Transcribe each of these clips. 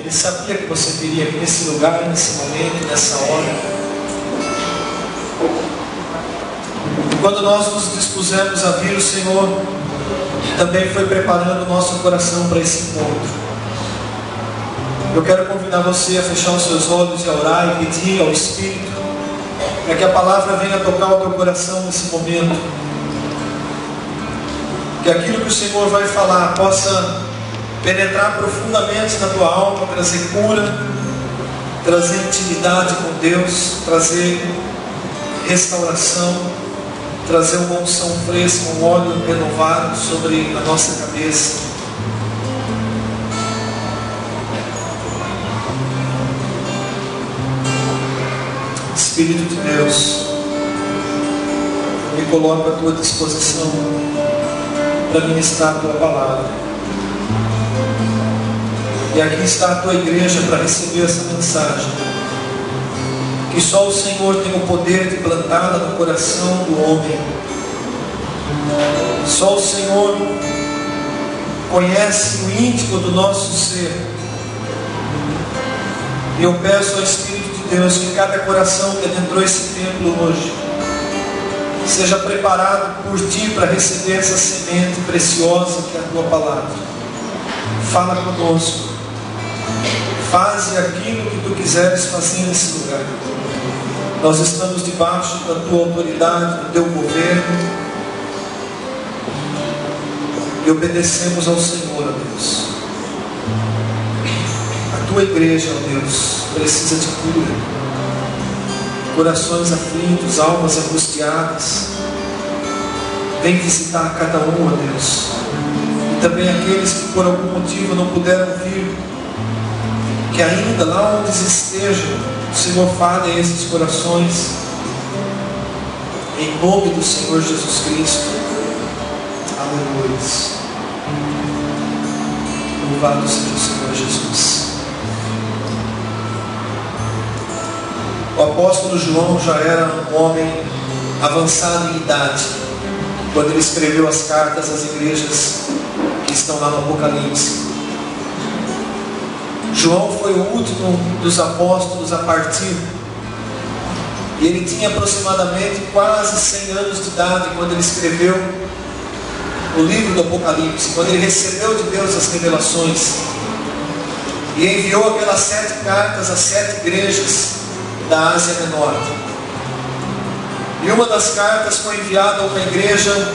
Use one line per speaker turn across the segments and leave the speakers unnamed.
Ele sabia que você viria aqui nesse lugar, nesse momento, nessa hora. E quando nós nos dispusemos a vir, o Senhor também foi preparando o nosso coração para esse encontro. Eu quero convidar você a fechar os seus olhos e a orar e pedir ao Espírito para que a palavra venha tocar o teu coração nesse momento. Que aquilo que o Senhor vai falar possa penetrar profundamente na tua alma, trazer cura, trazer intimidade com Deus, trazer restauração, trazer uma unção fresca, um óleo renovado sobre a nossa cabeça. Espírito de Deus, me coloco à tua disposição para ministrar a tua palavra. E aqui está a tua igreja para receber essa mensagem. Que só o Senhor tem o poder de plantá-la no coração do homem. Só o Senhor conhece o íntimo do nosso ser. E eu peço ao Espírito de Deus que cada coração que adentrou esse templo hoje seja preparado por Ti para receber essa semente preciosa que é a Tua palavra. Fala conosco. Faze aquilo que Tu quiseres fazer nesse lugar. Nós estamos debaixo da Tua autoridade, do Teu governo, e obedecemos ao Senhor, ó Deus. A Tua igreja, ó Deus, precisa de cura. Corações aflitos, almas angustiadas. Vem visitar cada um, ó Deus. E também aqueles que por algum motivo não puderam vir, que ainda lá onde estejam, o Senhor fale a esses corações, em nome do Senhor Jesus Cristo. Aleluia. Louvado seja o Senhor Jesus. O apóstolo João já era um homem avançado em idade quando ele escreveu as cartas às igrejas que estão lá no Apocalipse. João foi o último dos apóstolos a partir, e ele tinha aproximadamente quase 100 anos de idade quando ele escreveu o livro do Apocalipse, quando ele recebeu de Deus as revelações e enviou aquelas 7 cartas às 7 igrejas da Ásia Menor. E uma das cartas foi enviada a uma igreja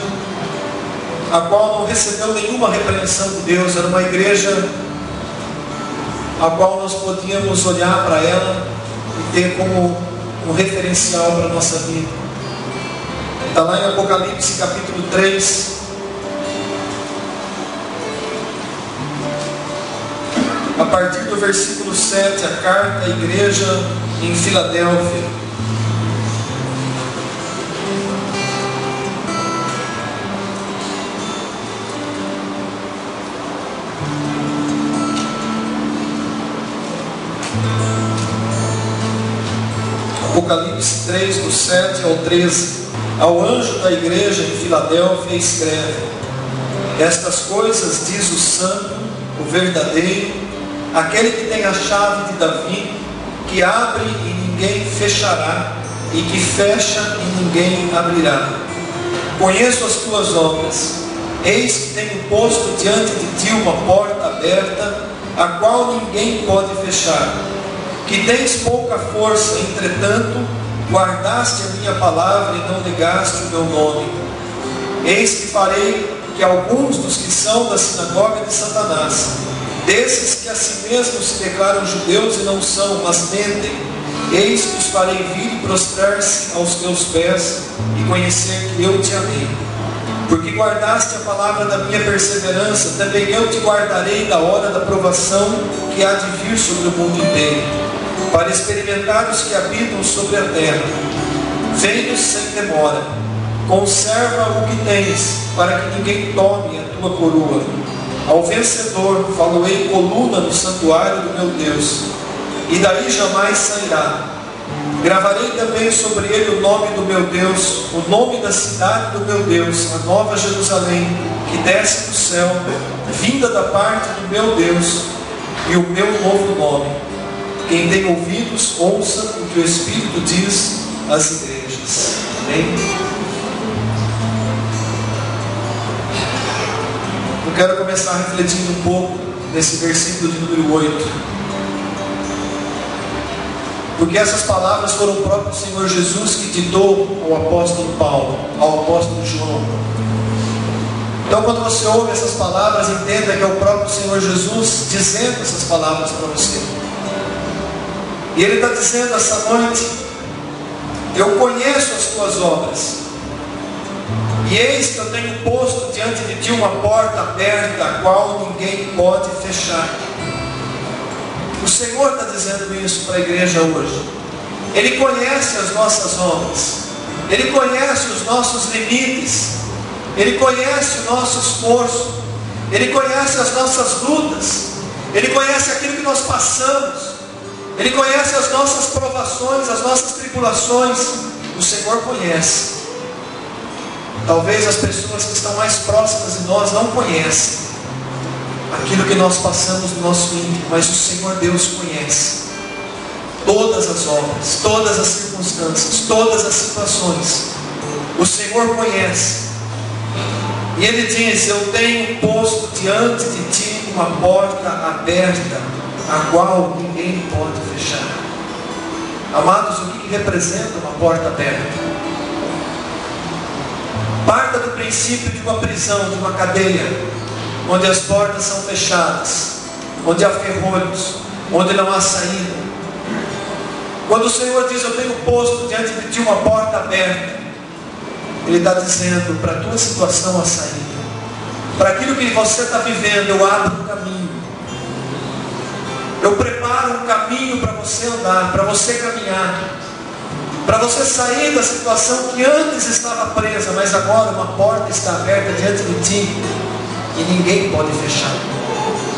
a qual não recebeu nenhuma repreensão de Deus. Era uma igreja a qual nós podíamos olhar para ela e ter como um referencial para a nossa vida. Está lá em Apocalipse capítulo 3, a partir do versículo 7, a carta à igreja em Filadélfia. Apocalipse 3, do 7 ao 13. Ao anjo da igreja em Filadélfia escreve: estas coisas diz o santo, o verdadeiro, aquele que tem a chave de Davi, que abre e ninguém fechará, e que fecha e ninguém abrirá. Conheço as tuas obras. Eis que tenho posto diante de ti uma porta aberta, a qual ninguém pode fechar. Que tens pouca força, entretanto, guardaste a minha palavra e não negaste o meu nome. Eis que farei que alguns dos que são da sinagoga de Satanás, desses que a si mesmos se declaram judeus e não são, mas mentem, eis que os farei vir e prostrar-se aos teus pés e conhecer que eu te amei. Porque guardaste a palavra da minha perseverança, também eu te guardarei da hora da provação que há de vir sobre o mundo inteiro, para experimentar os que habitam sobre a terra. Venho sem demora. Conserva o que tens, para que ninguém tome a tua coroa. Ao vencedor faloei coluna no santuário do meu Deus, e daí jamais sairá. Gravarei também sobre ele o nome do meu Deus, o nome da cidade do meu Deus, a nova Jerusalém, que desce do céu, vinda da parte do meu Deus, e o meu novo nome. Quem tem ouvidos, ouça o que o Espírito diz às igrejas. Amém? Eu quero começar refletindo um pouco nesse versículo de número 8. Porque essas palavras foram o próprio Senhor Jesus que ditou ao apóstolo Paulo, ao apóstolo João. Então, quando você ouve essas palavras, entenda que é o próprio Senhor Jesus dizendo essas palavras para você. E Ele está dizendo essa noite: eu conheço as tuas obras, e eis que eu tenho posto diante de ti uma porta aberta, a qual ninguém pode fechar. O Senhor está dizendo isso para a igreja hoje. Ele conhece as nossas obras, Ele conhece os nossos limites, Ele conhece o nosso esforço, Ele conhece as nossas lutas, Ele conhece aquilo que nós passamos, Ele conhece as nossas provações, as nossas tribulações. O Senhor conhece. Talvez as pessoas que estão mais próximas de nós não conhecem aquilo que nós passamos no nosso íntimo, mas o Senhor Deus conhece todas as obras, todas as circunstâncias, todas as situações. O Senhor conhece. E Ele diz: eu tenho posto diante de ti uma porta aberta, a qual ninguém pode fechar. Amados, o que representa uma porta aberta? Parta do princípio de uma prisão, de uma cadeia, onde as portas são fechadas, onde há ferrolhos, onde não há saída. Quando o Senhor diz: eu tenho posto diante de ti uma porta aberta, Ele está dizendo: para a tua situação a saída, para aquilo que você está vivendo, eu abro um caminho, eu preparo um caminho para você andar, para você caminhar, para você sair da situação que antes estava presa, mas agora uma porta está aberta diante de ti e ninguém pode fechar.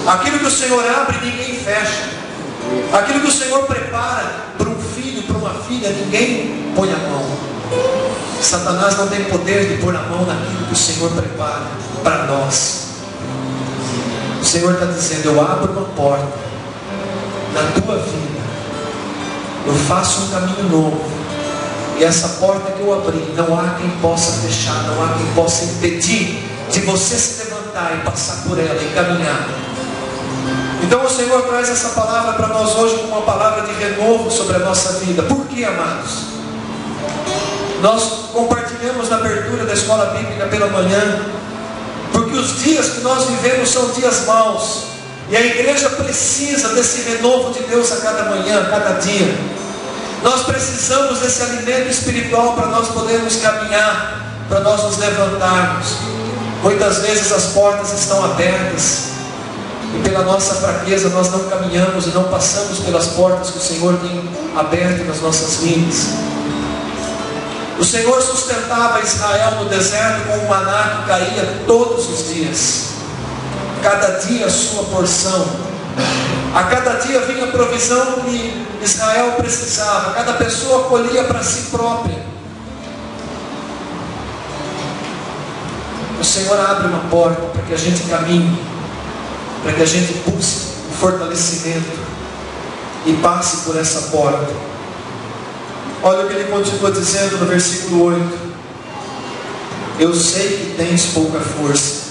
Aquilo que o Senhor abre, ninguém fecha. Aquilo que o Senhor prepara para um filho, para uma filha, ninguém põe a mão. Satanás não tem poder de pôr a mão naquilo que o Senhor prepara para nós. O Senhor está dizendo: eu abro uma porta na tua vida, eu faço um caminho novo, e essa porta que eu abri, não há quem possa fechar, não há quem possa impedir de você se levantar e passar por ela e caminhar. Então o Senhor traz essa palavra para nós hoje como uma palavra de renovo sobre a nossa vida. Por que, amados? Nós compartilhamos na abertura da escola bíblica pela manhã, porque os dias que nós vivemos são dias maus, e a igreja precisa desse renovo de Deus a cada manhã, a cada dia. Nós precisamos desse alimento espiritual para nós podermos caminhar, para nós nos levantarmos. Muitas vezes as portas estão abertas, e pela nossa fraqueza nós não caminhamos e não passamos pelas portas que o Senhor tem aberto nas nossas vidas. O Senhor sustentava Israel no deserto com o maná que caía todos os dias, cada dia a sua porção. A cada dia vinha a provisão que Israel precisava, cada pessoa colhia para si própria. O Senhor abre uma porta para que a gente caminhe, para que a gente busque o fortalecimento e passe por essa porta. Olha o que Ele continua dizendo no versículo 8: eu sei que tens pouca força.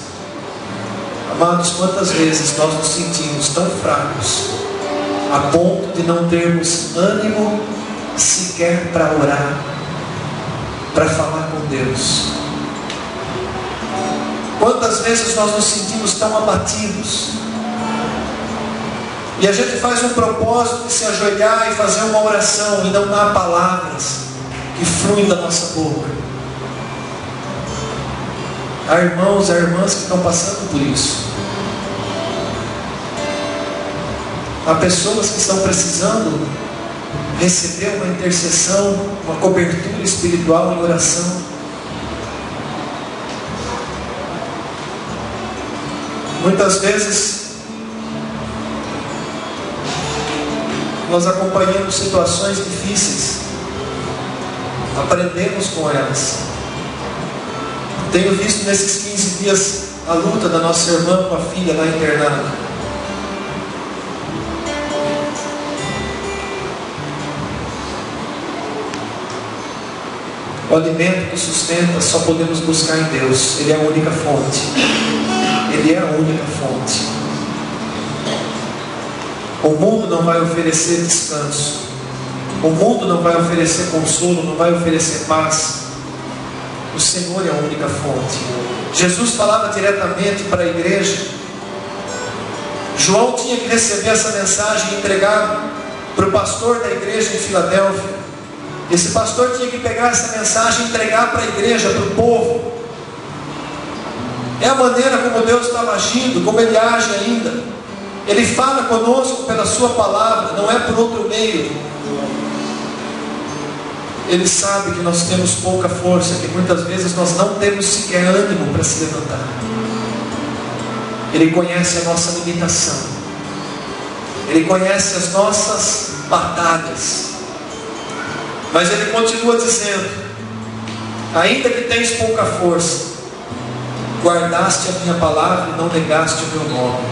Amados, quantas vezes nós nos sentimos tão fracos, a ponto de não termos ânimo sequer para orar, para falar com Deus. Quantas vezes nós nos sentimos tão abatidos, e a gente faz um propósito de se ajoelhar e fazer uma oração, e não há palavras que fluem da nossa boca. Há irmãos e irmãs que estão passando por isso. Há pessoas que estão precisando receber uma intercessão, uma cobertura espiritual em oração. Muitas vezes nós acompanhamos situações difíceis, aprendemos com elas. Tenho visto nesses 15 dias a luta da nossa irmã com a filha lá internada. O alimento que sustenta só podemos buscar em Deus. Ele é a única fonte. Ele é a única fonte. O mundo não vai oferecer descanso. O mundo não vai oferecer consolo, não vai oferecer paz. O Senhor é a única fonte. Jesus falava diretamente para a igreja. João tinha que receber essa mensagem e entregar para o pastor da igreja em Filadélfia. Esse pastor tinha que pegar essa mensagem e entregar para a igreja, para o povo. É a maneira como Deus estava agindo, como Ele age ainda. Ele fala conosco pela sua palavra, não é por outro meio. Ele sabe que nós temos pouca força, que muitas vezes nós não temos sequer ânimo para se levantar. Ele conhece a nossa limitação. Ele conhece as nossas batalhas. Mas Ele continua dizendo: ainda que tens pouca força, guardaste a minha palavra e não negaste o meu nome.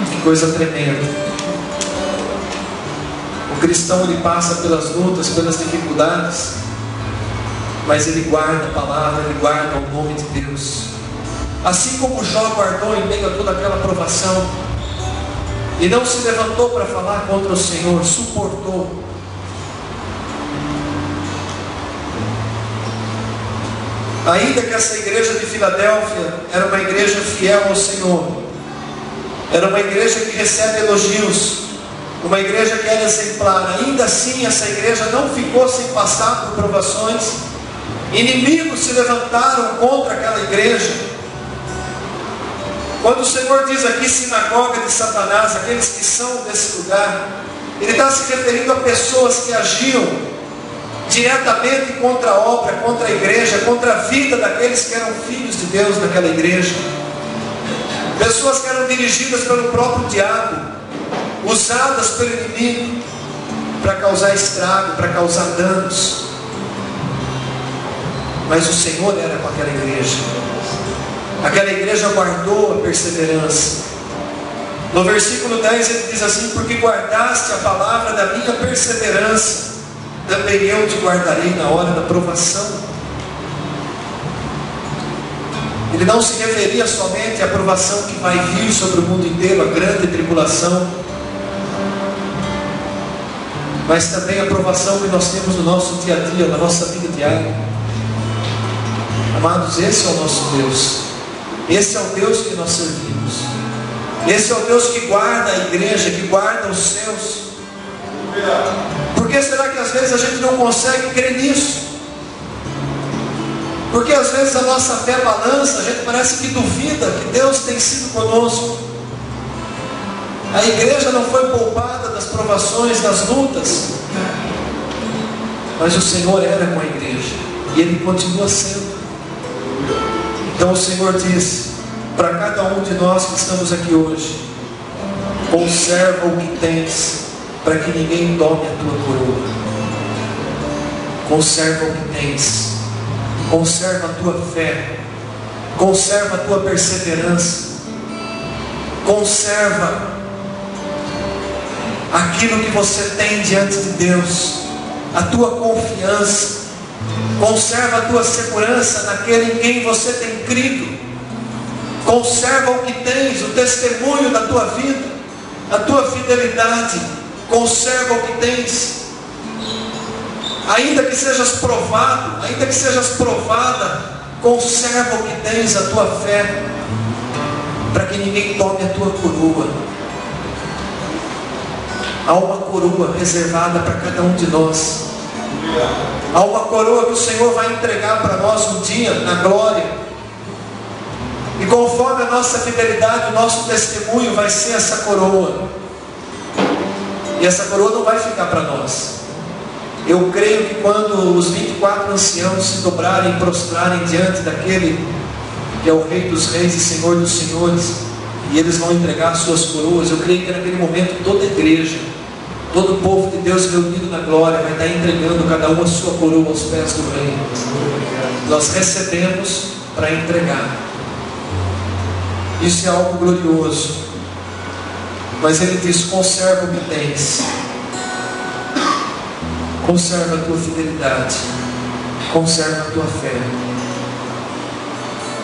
Que coisa tremenda. O cristão, ele passa pelas lutas, pelas dificuldades, mas ele guarda a palavra, ele guarda o nome de Deus. Assim como Jó guardou em meio a toda aquela provação, e não se levantou para falar contra o Senhor, suportou. Ainda que essa igreja de Filadélfia era uma igreja fiel ao Senhor, era uma igreja que recebe elogios, uma igreja que era exemplar, ainda assim essa igreja não ficou sem passar por provações. Inimigos se levantaram contra aquela igreja. Quando o Senhor diz aqui sinagoga de Satanás, aqueles que são desse lugar, Ele está se referindo a pessoas que agiam diretamente contra a obra, contra a igreja, contra a vida daqueles que eram filhos de Deus naquela igreja. Pessoas que eram dirigidas pelo próprio diabo, usadas pelo inimigo para causar estrago, para causar danos. Mas o Senhor era com aquela igreja. Aquela igreja guardou a perseverança. No versículo 10 ele diz assim: porque guardaste a palavra da minha perseverança, também eu te guardarei na hora da provação. Ele não se referia somente à provação que vai vir sobre o mundo inteiro, a grande tribulação, mas também a provação que nós temos no nosso dia a dia, na nossa vida diária. Amados, esse é o nosso Deus. Esse é o Deus que nós servimos. Esse é o Deus que guarda a igreja, que guarda os seus. Por que será que às vezes a gente não consegue crer nisso? Porque às vezes a nossa fé balança, a gente parece que duvida que Deus tem sido conosco. A igreja não foi poupada das provações, das lutas, mas o Senhor era com a igreja, e Ele continua sendo. Então o Senhor diz para cada um de nós que estamos aqui hoje: conserva o que tens, para que ninguém tome a tua coroa. Conserva o que tens, conserva a tua fé, conserva a tua perseverança, conserva aquilo que você tem diante de Deus, a tua confiança, conserva a tua segurança naquele em quem você tem crido, conserva o que tens, o testemunho da tua vida, a tua fidelidade, conserva o que tens, ainda que sejas provado, ainda que sejas provada, conserva o que tens, a tua fé, para que ninguém tome a tua coroa. Há uma coroa reservada para cada um de nós. Há uma coroa que o Senhor vai entregar para nós um dia, na glória. E conforme a nossa fidelidade, o nosso testemunho vai ser essa coroa. E essa coroa não vai ficar para nós. Eu creio que quando os 24 anciãos se dobrarem e prostrarem diante daquele que é o Rei dos Reis e Senhor dos Senhores, e eles vão entregar suas coroas, eu creio que naquele momento toda a igreja, todo o povo de Deus reunido na glória vai estar entregando cada um a sua coroa aos pés do Rei. Nós recebemos para entregar. Isso é algo glorioso. Mas Ele diz: conserva o que tens, conserva a tua fidelidade, Conserva a tua fé.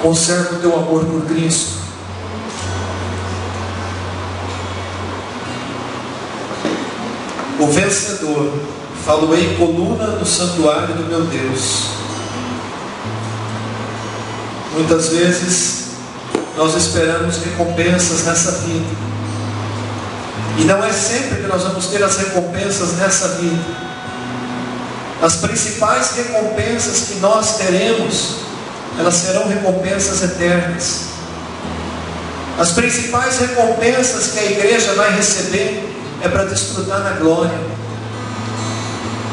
Conserva o teu amor por Cristo. O vencedor, falo-ei coluna no santuário do meu Deus. Muitas vezes nós esperamos recompensas nessa vida, e não é sempre que nós vamos ter as recompensas nessa vida. As principais recompensas que nós teremos, elas serão recompensas eternas. As principais recompensas que a igreja vai receber é para desfrutar na glória.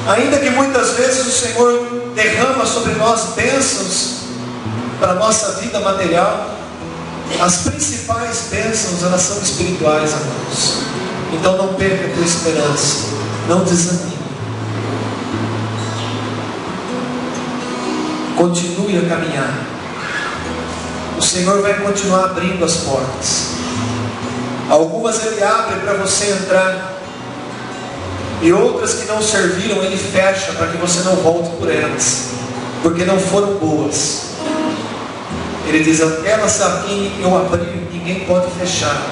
Ainda que muitas vezes o Senhor derrama sobre nós bênçãos para a nossa vida material, as principais bênçãos, elas são espirituais, amados. Então não perca a tua esperança, não desanime, continue a caminhar. O Senhor vai continuar abrindo as portas. Algumas Ele abre para você entrar, e outras que não serviram Ele fecha para que você não volte por elas, porque não foram boas. Ele diz: aquelas a quem eu abri, ninguém pode fechar,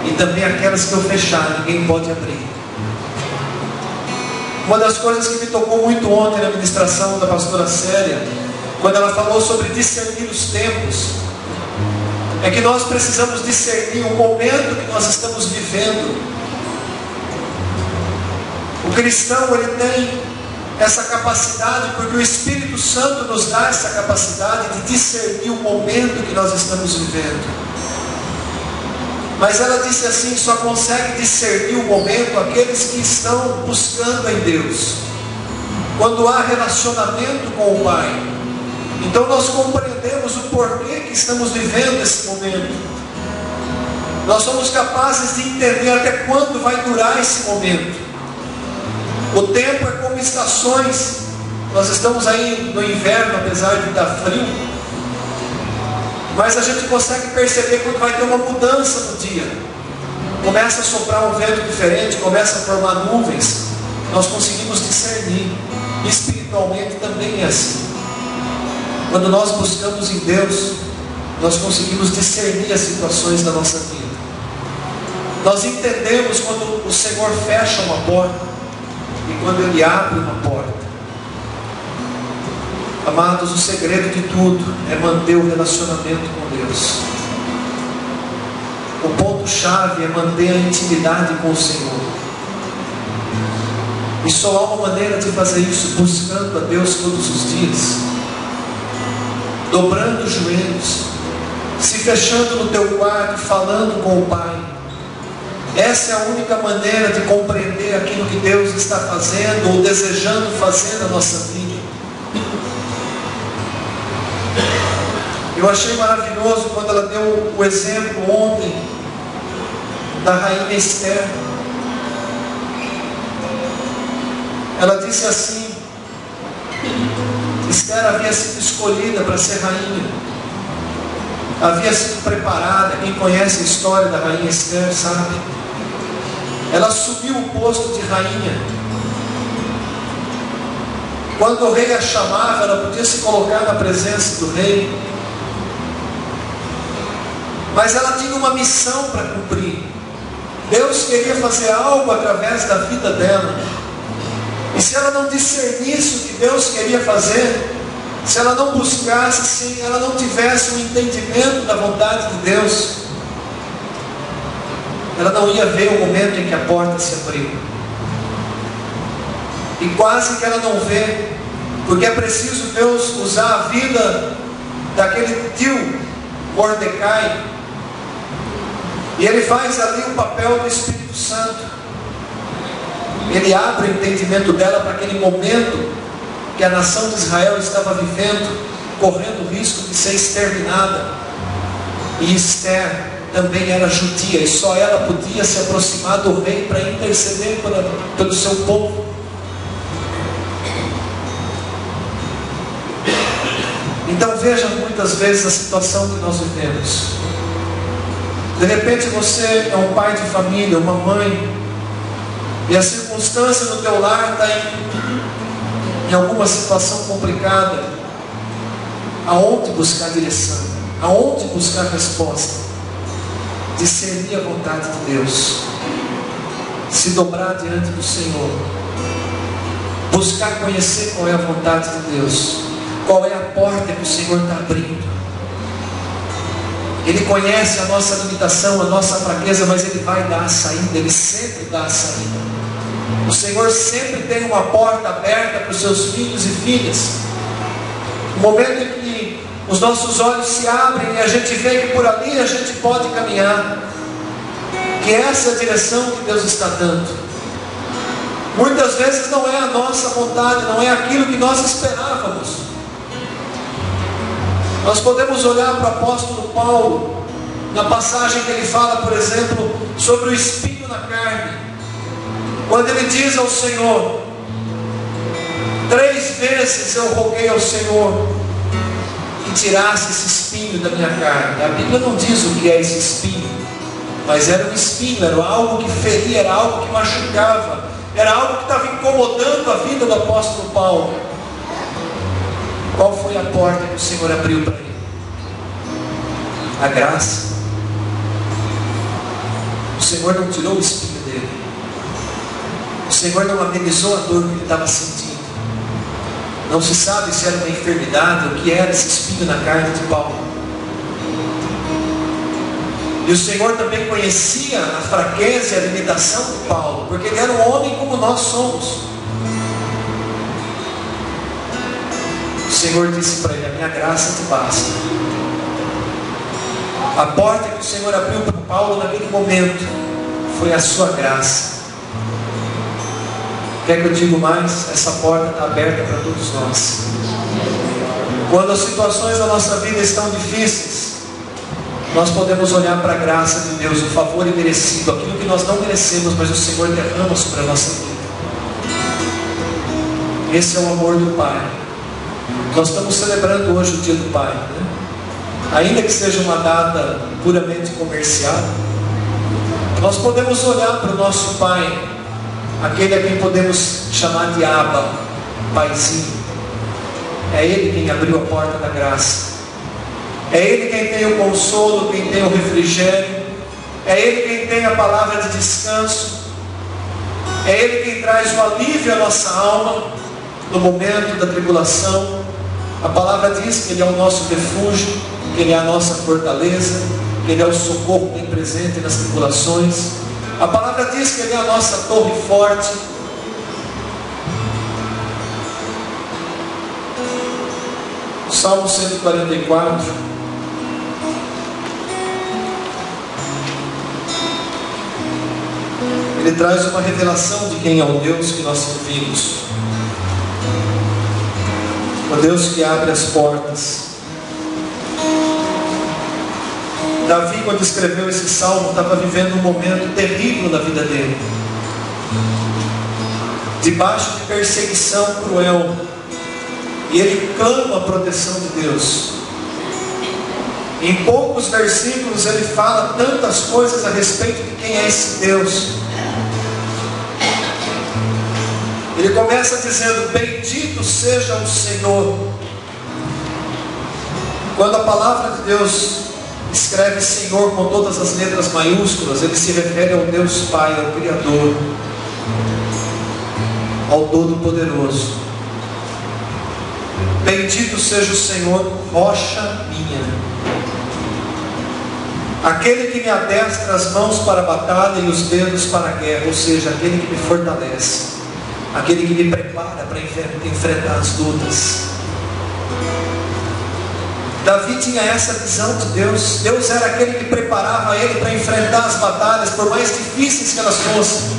e também aquelas que eu fechar, ninguém pode abrir. Uma das coisas que me tocou muito ontem na ministração da pastora Célia, quando ela falou sobre discernir os tempos, é que nós precisamos discernir o momento que nós estamos vivendo. O cristão, ele tem essa capacidade, porque o Espírito Santo nos dá essa capacidade de discernir o momento que nós estamos vivendo. Mas ela disse assim: só consegue discernir o momento aqueles que estão buscando em Deus, quando há relacionamento com o Pai. Então nós compreendemos o porquê que estamos vivendo esse momento. Nós somos capazes de entender até quando vai durar esse momento. O tempo é como estações. Nós estamos aí no inverno, apesar de estar frio, mas a gente consegue perceber quando vai ter uma mudança no dia. Começa a soprar um vento diferente, começa a formar nuvens. Nós conseguimos discernir. Espiritualmente também é assim. Quando nós buscamos em Deus, nós conseguimos discernir as situações da nossa vida. Nós entendemos quando o Senhor fecha uma porta e quando Ele abre uma porta. Amados, o segredo de tudo é manter o relacionamento com Deus. O ponto-chave é manter a intimidade com o Senhor. E só há uma maneira de fazer isso: buscando a Deus todos os dias, dobrando os joelhos, se fechando no teu quarto, falando com o Pai. Essa é a única maneira de compreender aquilo que Deus está fazendo ou desejando fazer na nossa vida. Eu achei maravilhoso quando ela deu o exemplo ontem da rainha Esther. Ela disse assim: Esther havia sido escolhida para ser rainha, havia sido preparada. Quem conhece a história da rainha Esther sabe. Ela assumiu o posto de rainha. Quando o rei a chamava, ela podia se colocar na presença do rei, mas ela tinha uma missão para cumprir. Deus queria fazer algo através da vida dela, e se ela não discernisse o que Deus queria fazer, se ela não buscasse, se ela não tivesse um entendimento da vontade de Deus, ela não ia ver o momento em que a porta se abriu. E quase que ela não vê, porque é preciso Deus usar a vida daquele tio Mordecai, e ele faz ali o papel do Espírito Santo. Ele abre o entendimento dela para aquele momento que a nação de Israel estava vivendo, correndo o risco de ser exterminada. E Esther também era judia, e só ela podia se aproximar do rei para interceder pelo seu povo. Então veja muitas vezes a situação que nós vivemos. De repente você é um pai de família, uma mãe, e a circunstância no teu lar está em alguma situação complicada, aonde buscar direção, aonde buscar resposta, discernir a vontade de Deus, se dobrar diante do Senhor, buscar conhecer qual é a vontade de Deus, qual é a porta que o Senhor está abrindo. Ele conhece a nossa limitação, a nossa fraqueza, mas Ele vai dar a saída, Ele sempre dá a saída. O Senhor sempre tem uma porta aberta para os seus filhos e filhas. No momento em que os nossos olhos se abrem e a gente vê que por ali a gente pode caminhar, que essa é a direção que Deus está dando. Muitas vezes não é a nossa vontade, não é aquilo que nós esperávamos. Nós podemos olhar para o apóstolo Paulo, na passagem que ele fala, por exemplo, sobre o espinho na carne, quando ele diz ao Senhor: 3 vezes eu roguei ao Senhor que tirasse esse espinho da minha carne. A Bíblia não diz o que é esse espinho, mas era um espinho, era algo que feria, era algo que machucava, era algo que estava incomodando a vida do apóstolo Paulo. Qual foi a porta que o Senhor abriu para ele? A graça. O Senhor não tirou o espinho dele. O Senhor não amenizou a dor que ele estava sentindo. Não se sabe se era uma enfermidade, o que era esse espinho na carne de Paulo. E o Senhor também conhecia a fraqueza e a limitação de Paulo, porque ele era um homem como nós somos. O Senhor disse para ele: a minha graça te basta. A porta que o Senhor abriu para Paulo naquele momento foi a sua graça. Quer que eu diga mais? Essa porta está aberta para todos nós. Quando as situações da nossa vida estão difíceis, nós podemos olhar para a graça de Deus, o favor imerecido, aquilo que nós não merecemos, mas o Senhor derrama sobre a nossa vida. Esse é o amor do Pai. Nós estamos celebrando hoje o Dia do Pai, né? Ainda que seja uma data puramente comercial, nós podemos olhar para o nosso Pai, aquele a quem podemos chamar de Abba, Paizinho. É Ele quem abriu a porta da graça. É Ele quem tem o consolo, quem tem o refrigério. É Ele quem tem a palavra de descanso. É Ele quem traz o alívio à nossa alma no momento da tribulação. A palavra diz que Ele é o nosso refúgio, que Ele é a nossa fortaleza, que Ele é o socorro bem presente nas tribulações. A palavra diz que Ele é a nossa torre forte. Salmo 144. Ele traz uma revelação de quem é o Deus que nós servimos. O Deus que abre as portas. Davi, quando escreveu esse salmo, estava vivendo um momento terrível na vida dele, debaixo de perseguição cruel, e ele clama a proteção de Deus. Em poucos versículos ele fala tantas coisas a respeito de quem é esse Deus. Ele começa dizendo: bendito seja o Senhor. Quando a palavra de Deus escreve Senhor com todas as letras maiúsculas, ele se refere ao Deus Pai, ao Criador, ao Todo-Poderoso. Bendito seja o Senhor, rocha minha, aquele que me adestra as mãos para a batalha e os dedos para a guerra, ou seja, aquele que me fortalece, aquele que me prepara para enfrentar as lutas. Davi tinha essa visão de Deus. Deus era aquele que preparava ele para enfrentar as batalhas, por mais difíceis que elas fossem.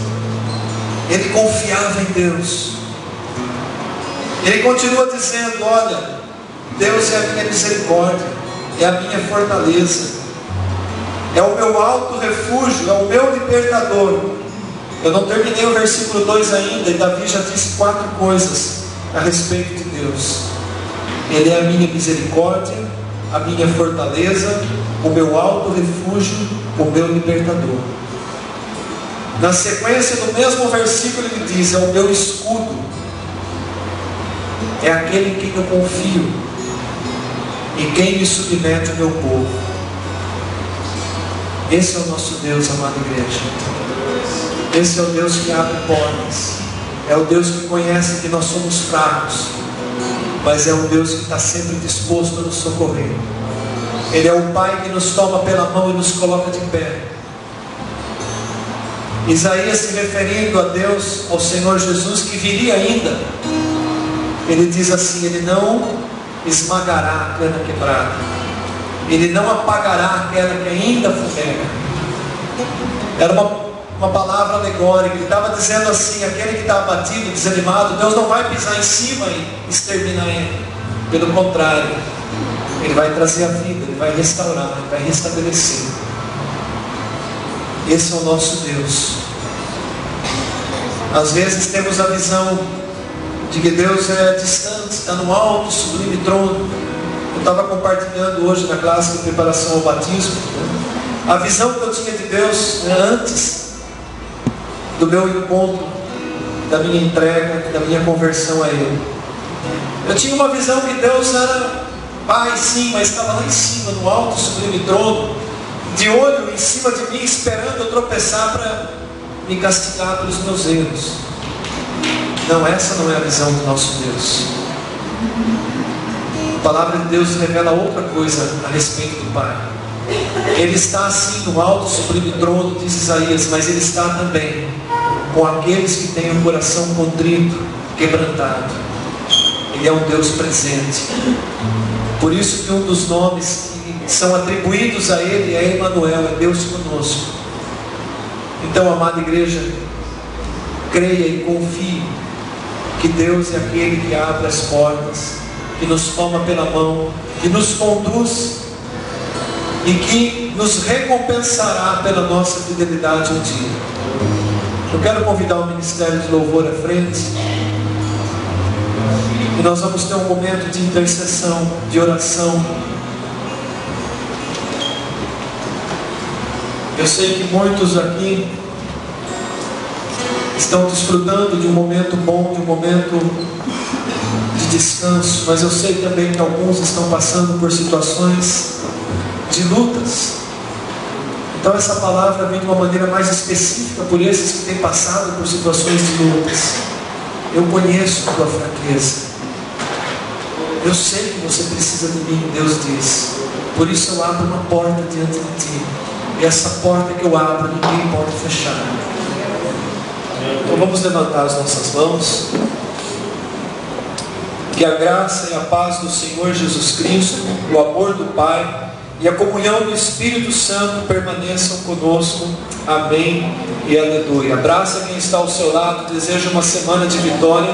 Ele confiava em Deus. Ele continua dizendo: olha, Deus é a minha misericórdia, é a minha fortaleza, é o meu alto refúgio, é o meu libertador. Eu não terminei o versículo 2 ainda, e Davi já disse 4 coisas a respeito de Deus. Ele é a minha misericórdia, a minha fortaleza, o meu alto refúgio, o meu libertador. Na sequência do mesmo versículo ele diz: é o meu escudo. é aquele em quem eu confio, em quem me submete o meu povo. Esse é o nosso Deus, amada igreja. Esse é o Deus que abre portas. É o Deus que conhece que nós somos fracos, mas é um Deus que está sempre disposto a nos socorrer. Ele é o Pai que nos toma pela mão e nos coloca de pé. Isaías, se referindo a Deus, ao Senhor Jesus que viria ainda, ele diz assim: Ele não esmagará a cana quebrada, Ele não apagará aquela que ainda fumega. Era uma palavra alegórica. Ele estava dizendo assim: aquele que está abatido, desanimado, Deus não vai pisar em cima e exterminar ele. Pelo contrário, Ele vai trazer a vida, Ele vai restaurar, Ele vai restabelecer. Esse é o nosso Deus. Às vezes temos a visão de que Deus é distante, está no alto, sublime trono. Eu estava compartilhando hoje na classe de preparação ao batismo, a visão que eu tinha de Deus antes do meu encontro, da minha entrega, da minha conversão a Ele. Eu tinha uma visão que Deus era Pai, sim, mas estava lá em cima, no alto, sublime trono, de olho em cima de mim, esperando eu tropeçar para me castigar pelos meus erros. Não, essa não é a visão do nosso Deus. A palavra de Deus revela outra coisa a respeito do Pai. Ele está assim no alto, sublime trono, diz Isaías, mas Ele está também com aqueles que têm o coração contrito, quebrantado. Ele é um Deus presente. Por isso que um dos nomes que são atribuídos a Ele é Emanuel, é Deus conosco. Então, amada igreja, creia e confie que Deus é aquele que abre as portas, que nos toma pela mão, que nos conduz e que nos recompensará pela nossa fidelidade um dia. Eu quero convidar o Ministério de Louvor à frente e nós vamos ter um momento de intercessão, de oração. Eu sei que muitos aqui estão desfrutando de um momento bom, de um momento de descanso, mas eu sei também que alguns estão passando por situações de lutas. Então essa palavra vem de uma maneira mais específica por esses que têm passado por situações de lutas. Eu conheço a tua fraqueza. Eu sei que você precisa de mim, Deus diz. Por isso eu abro uma porta diante de ti. E essa porta que eu abro, ninguém pode fechar. Então vamos levantar as nossas mãos. Que a graça e a paz do Senhor Jesus Cristo, o amor do Pai e a comunhão do Espírito Santo permaneçam conosco. Amém e aleluia. Abraça quem está ao seu lado. Desejo uma semana de vitória.